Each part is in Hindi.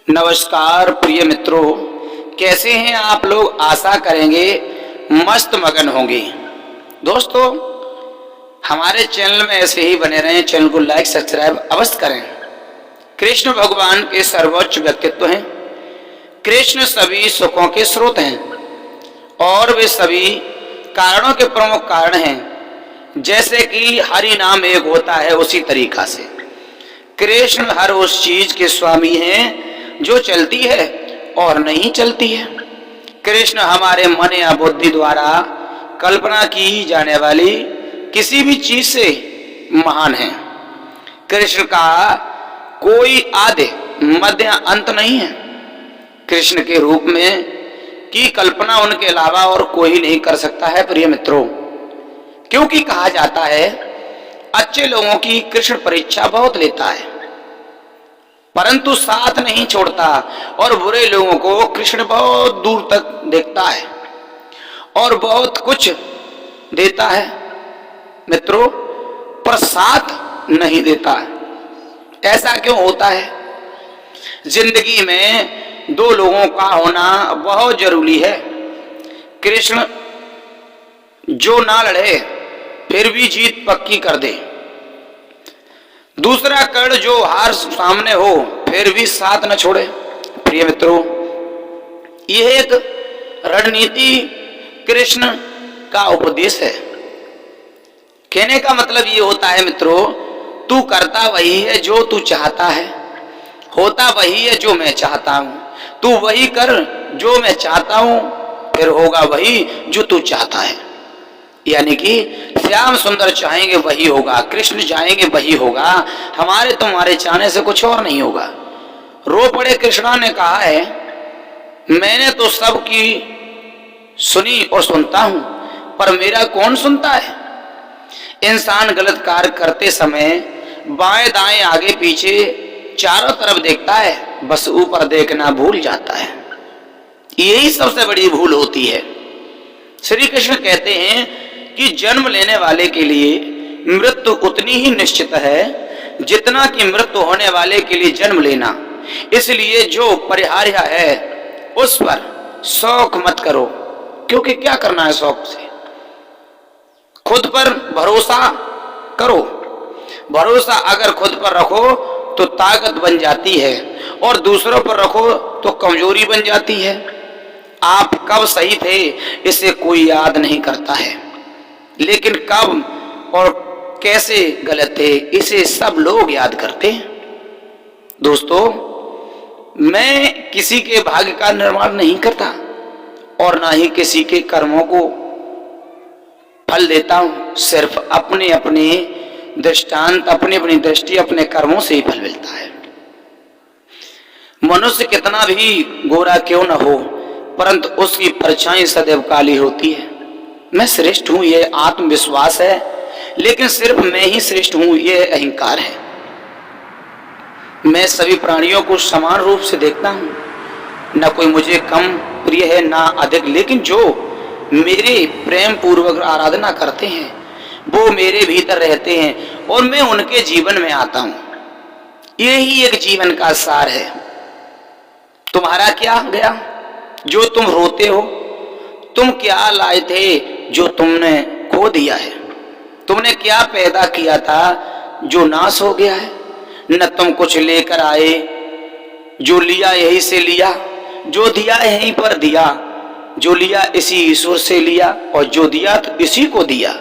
नमस्कार प्रिय मित्रों, कैसे हैं आप लोग। आशा करेंगे मस्त मगन होंगे। दोस्तों, हमारे चैनल में ऐसे ही बने रहें। चैनल को लाइक सब्सक्राइब अवश्य करें। कृष्ण भगवान के सर्वोच्च व्यक्तित्व हैं। कृष्ण सभी सुखों के स्रोत हैं और वे सभी कारणों के प्रमुख कारण हैं। जैसे कि हरि नाम एक होता है, उसी तरीका से कृष्ण हर उस चीज के स्वामी हैं जो चलती है और नहीं चलती है। कृष्ण हमारे मन या बुद्धि द्वारा कल्पना की जाने वाली किसी भी चीज से महान है। कृष्ण का कोई आदि मध्य अंत नहीं है। कृष्ण के रूप में की कल्पना उनके अलावा और कोई नहीं कर सकता है प्रिय मित्रों। क्योंकि कहा जाता है अच्छे लोगों की कृष्ण परीक्षा बहुत लेता है परंतु साथ नहीं छोड़ता, और बुरे लोगों को कृष्ण बहुत दूर तक देखता है और बहुत कुछ देता है मित्रों, पर साथ नहीं देता। ऐसा क्यों होता है? जिंदगी में दो लोगों का होना बहुत जरूरी है। कृष्ण जो ना लड़े फिर भी जीत पक्की कर दे, दूसरा कर्ण जो हार सामने हो फिर भी साथ न छोड़े। प्रिय मित्रों, यह एक रणनीति कृष्ण का उपदेश है। कहने का मतलब ये होता है मित्रों, तू करता वही है जो तू चाहता है, होता वही है जो मैं चाहता हूं। तू वही कर जो मैं चाहता हूं, फिर होगा वही जो तू चाहता है। यानी कि श्याम सुंदर चाहेंगे वही होगा, कृष्ण चाहेंगे वही होगा, हमारे तुम्हारे चाहने से कुछ और नहीं होगा। रो पड़े कृष्णा ने कहा है, मैंने तो सबकी सुनी और सुनता हूं, पर मेरा कौन सुनता है। इंसान गलत कार्य करते समय बाएं दाएं आगे पीछे चारों तरफ देखता है, बस ऊपर देखना भूल जाता है। यही सबसे बड़ी भूल होती है। श्री कृष्ण कहते हैं कि जन्म लेने वाले के लिए मृत्यु उतनी ही निश्चित है जितना कि मृत्यु होने वाले के लिए जन्म लेना। इसलिए जो परिहार्य है उस पर शौक मत करो, क्योंकि क्या करना है शौक से। खुद पर भरोसा करो। भरोसा अगर खुद पर रखो तो ताकत बन जाती है, और दूसरों पर रखो तो कमजोरी बन जाती है। आप कब सही थे इसे कोई याद नहीं करता है, लेकिन कब और कैसे गलत थे इसे सब लोग याद करते हैं। दोस्तों, मैं किसी के भाग्य का निर्माण नहीं करता और ना ही किसी के कर्मों को फल देता हूं। सिर्फ अपने अपने दृष्टांत, अपनी अपनी दृष्टि, अपने कर्मों से ही फल मिलता है। मनुष्य कितना भी गोरा क्यों न हो, परंतु उसकी परछाई सदैव काली होती है। मैं श्रेष्ठ हूं यह आत्मविश्वास है, लेकिन सिर्फ मैं ही श्रेष्ठ हूं यह अहंकार है। मैं सभी प्राणियों को समान रूप से देखता हूं, न कोई मुझे कम प्रिय है ना अधिक, लेकिन जो मेरे प्रेम पूर्वक आराधना करते हैं वो मेरे भीतर रहते हैं और मैं उनके जीवन में आता हूं। यही एक जीवन का सार है। तुम्हारा क्या गया जो तुम रोते हो? तुम क्या लाए थे जो तुमने खो दिया है? तुमने क्या पैदा किया था जो नाश हो गया है? न तुम कुछ लेकर आए, जो लिया यहीं से लिया, जो दिया यहीं पर दिया, जो लिया इसी ईश्वर से लिया और जो दिया तो इसी को दिया।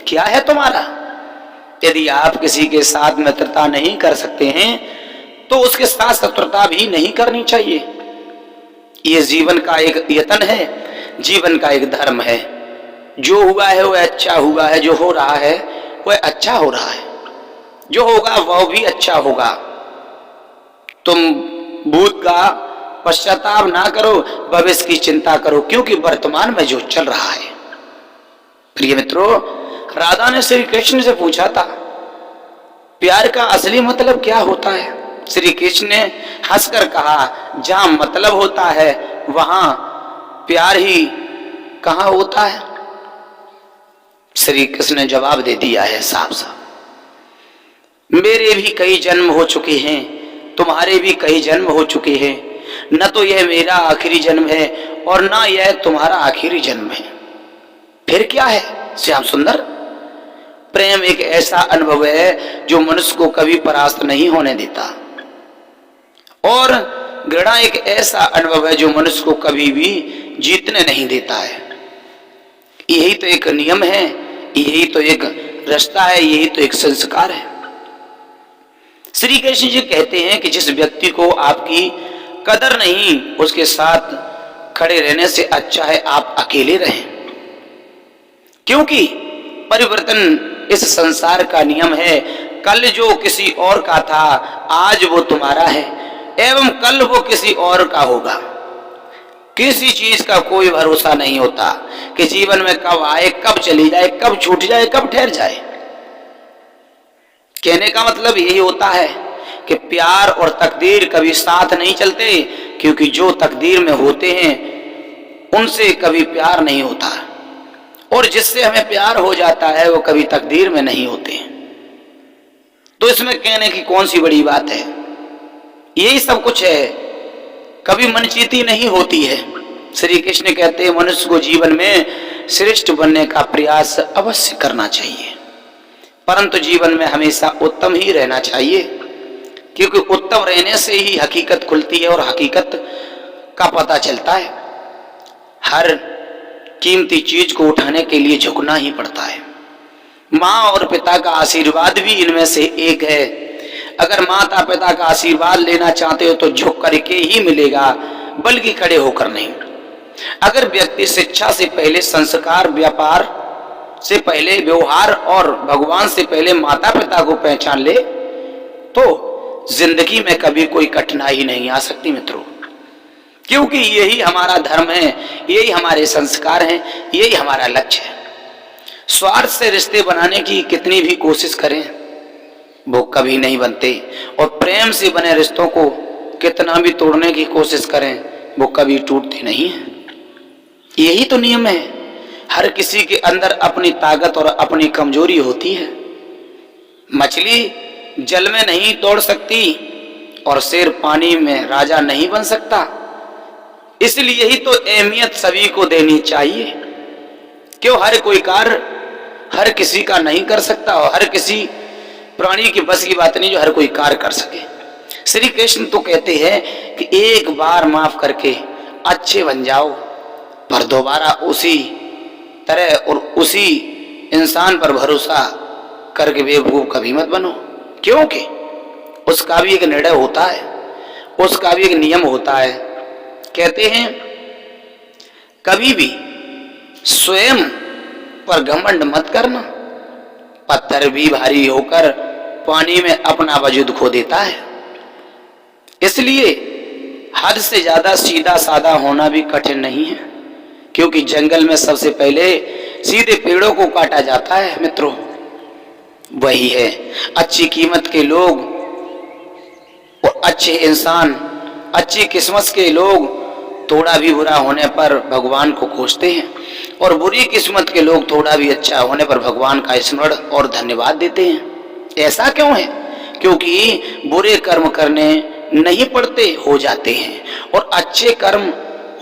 क्या है तुम्हारा? यदि आप किसी के साथ मित्रता नहीं कर सकते हैं तो उसके साथ शत्रुता भी नहीं करनी चाहिए। ये जीवन का एक यतन है, जीवन का एक धर्म है। जो हुआ है वह अच्छा हुआ है, जो हो रहा है वह अच्छा हो रहा है, जो होगा वह भी अच्छा होगा। तुम भूत का पश्चाताप ना करो, भविष्य की चिंता करो, क्योंकि वर्तमान में जो चल रहा है। प्रिय मित्रों, राधा ने श्री कृष्ण से पूछा था प्यार का असली मतलब क्या होता है। श्री कृष्ण ने हंसकर कहा, जहां मतलब होता है वहां प्यार ही कहां होता है। श्री कृष्ण ने जवाब दे दिया है साफ साफ, मेरे भी कई जन्म हो चुके हैं, तुम्हारे भी कई जन्म हो चुके हैं, न तो यह मेरा आखिरी जन्म है और न यह तुम्हारा आखिरी जन्म है। फिर क्या है श्याम सुंदर? प्रेम एक ऐसा अनुभव है जो मनुष्य को कभी परास्त नहीं होने देता, और घृणा एक ऐसा अनुभव है जो मनुष्य को कभी भी जीतने नहीं देता है। यही तो एक नियम है, यही तो एक रास्ता है, यही तो एक संस्कार है। श्री कृष्ण जी कहते हैं कि जिस व्यक्ति को आपकी कदर नहीं, उसके साथ खड़े रहने से अच्छा है आप अकेले रहें, क्योंकि परिवर्तन इस संसार का नियम है। कल जो किसी और का था आज वो तुम्हारा है, एवं कल वो किसी और का होगा। किसी चीज का कोई भरोसा नहीं होता कि जीवन में कब आए, कब चली जाए, कब छूट जाए, कब ठहर जाए। कहने का मतलब यही होता है कि प्यार और तकदीर कभी साथ नहीं चलते, क्योंकि जो तकदीर में होते हैं उनसे कभी प्यार नहीं होता, और जिससे हमें प्यार हो जाता है वो कभी तकदीर में नहीं होते। तो इसमें कहने की कौन सी बड़ी बात है? यही सब कुछ है, कभी मनचीती नहीं होती है। श्री कृष्ण कहते हैं मनुष्य को जीवन में श्रेष्ठ बनने का प्रयास अवश्य करना चाहिए, परंतु जीवन में हमेशा उत्तम ही रहना चाहिए, क्योंकि उत्तम रहने से ही हकीकत खुलती है और हकीकत का पता चलता है। हर कीमती चीज को उठाने के लिए झुकना ही पड़ता है। माँ और पिता का आशीर्वाद भी इनमें से एक है। अगर माता पिता का आशीर्वाद लेना चाहते हो तो झुक करके ही मिलेगा, बल्कि खड़े होकर नहीं। अगर व्यक्ति शिक्षा से पहले संस्कार, व्यापार से पहले व्यवहार और भगवान से पहले माता पिता को पहचान ले तो जिंदगी में कभी कोई कठिनाई नहीं आ सकती मित्रों, क्योंकि यही हमारा धर्म है, यही हमारे संस्कार हैं, यही हमारा लक्ष्य है। स्वार्थ से रिश्ते बनाने की कितनी भी कोशिश करें वो कभी नहीं बनते, और प्रेम से बने रिश्तों को कितना भी तोड़ने की कोशिश करें वो कभी टूटते नहीं हैं। यही तो नियम है। हर किसी के अंदर अपनी ताकत और अपनी कमजोरी होती है। मछली जल में नहीं तोड़ सकती और शेर पानी में राजा नहीं बन सकता। इसलिए ही तो अहमियत सभी को देनी चाहिए। क्यों हर कोई कार्य हर किसी का नहीं कर सकता, और हर किसी प्राणी की बस की बात नहीं जो हर कोई कार्य कर सके। श्री कृष्ण तो कहते हैं कि एक बार माफ करके अच्छे बन जाओ, पर दोबारा उसी तरह और उसी इंसान पर भरोसा करके बेवकूफ कभी मत बनो, क्योंकि उसका भी एक निर्णय होता है, उसका भी एक नियम होता है। कहते हैं कभी भी स्वयं पर घमंड मत करना। पत्थर भी भारी होकर पानी में अपना वजूद खो देता है। इसलिए हद से ज्यादा सीधा साधा होना भी कठिन नहीं है, क्योंकि जंगल में सबसे पहले सीधे पेड़ों को काटा जाता है मित्रों। वही है अच्छी कीमत के लोग और अच्छे इंसान, अच्छी किस्मत के लोग थोड़ा भी बुरा होने पर भगवान को खोजते हैं, और बुरी किस्मत के लोग थोड़ा भी अच्छा होने पर भगवान का स्मरण और धन्यवाद देते हैं। ऐसा क्यों है? क्योंकि बुरे कर्म करने नहीं पड़ते, हो जाते हैं, और अच्छे कर्म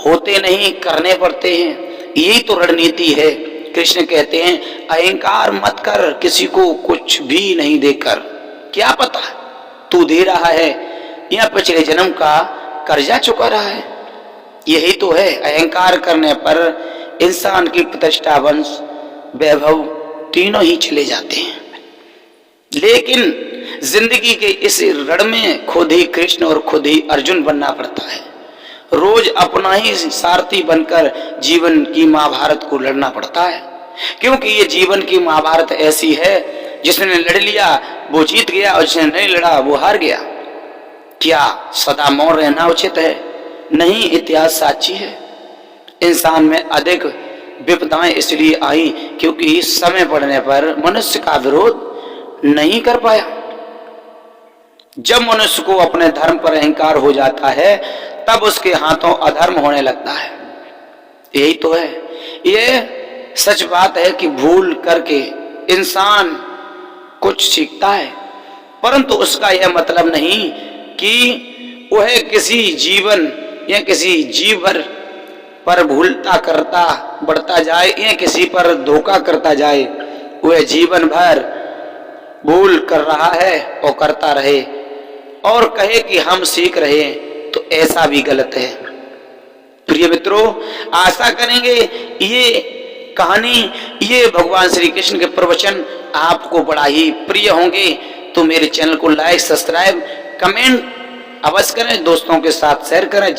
होते नहीं, करने पड़ते हैं। यही तो रणनीति है। कृष्ण कहते हैं अहंकार मत कर, किसी को कुछ भी नहीं देकर। क्या पता तू दे रहा है या पिछले जन्म का कर्जा चुका रहा है। यही तो है, अहंकार करने पर इंसान की प्रतिष्ठा, वंश, वैभव तीनों ही चले जाते हैं। लेकिन जिंदगी के इस रण में खुद ही कृष्ण और खुद ही अर्जुन बनना पड़ता है। रोज अपना ही सारथी बनकर जीवन की महाभारत को लड़ना पड़ता है, क्योंकि ये जीवन की महाभारत ऐसी है जिसने लड़ लिया वो जीत गया और जिसने नहीं लड़ा वो हार गया। क्या सदा मौन रहना उचित है? नहीं, इतिहास साक्षी है। इंसान में अधिक विपदाएं इसलिए आई क्योंकि समय पड़ने पर मनुष्य का विरोध नहीं कर पाया। जब मनुष्य को अपने धर्म पर अहंकार हो जाता है तब उसके हाथों अधर्म होने लगता है। यही तो है। ये सच बात है कि भूल करके इंसान कुछ सीखता है, परंतु उसका यह मतलब नहीं कि वह किसी जीवन या किसी जीव पर भूलता करता बढ़ता जाए या किसी पर धोखा करता जाए, वह जीवन भर भूल कर रहा है और करता रहे और कहे कि हम सीख रहे हैं, तो ऐसा भी गलत है। प्रिय मित्रों, आशा करेंगे ये कहानी, ये भगवान श्री कृष्ण के प्रवचन आपको बड़ा ही प्रिय होंगे। तो मेरे चैनल को लाइक, सब्सक्राइब, कमेंट अवश्य करें, दोस्तों के साथ शेयर करें।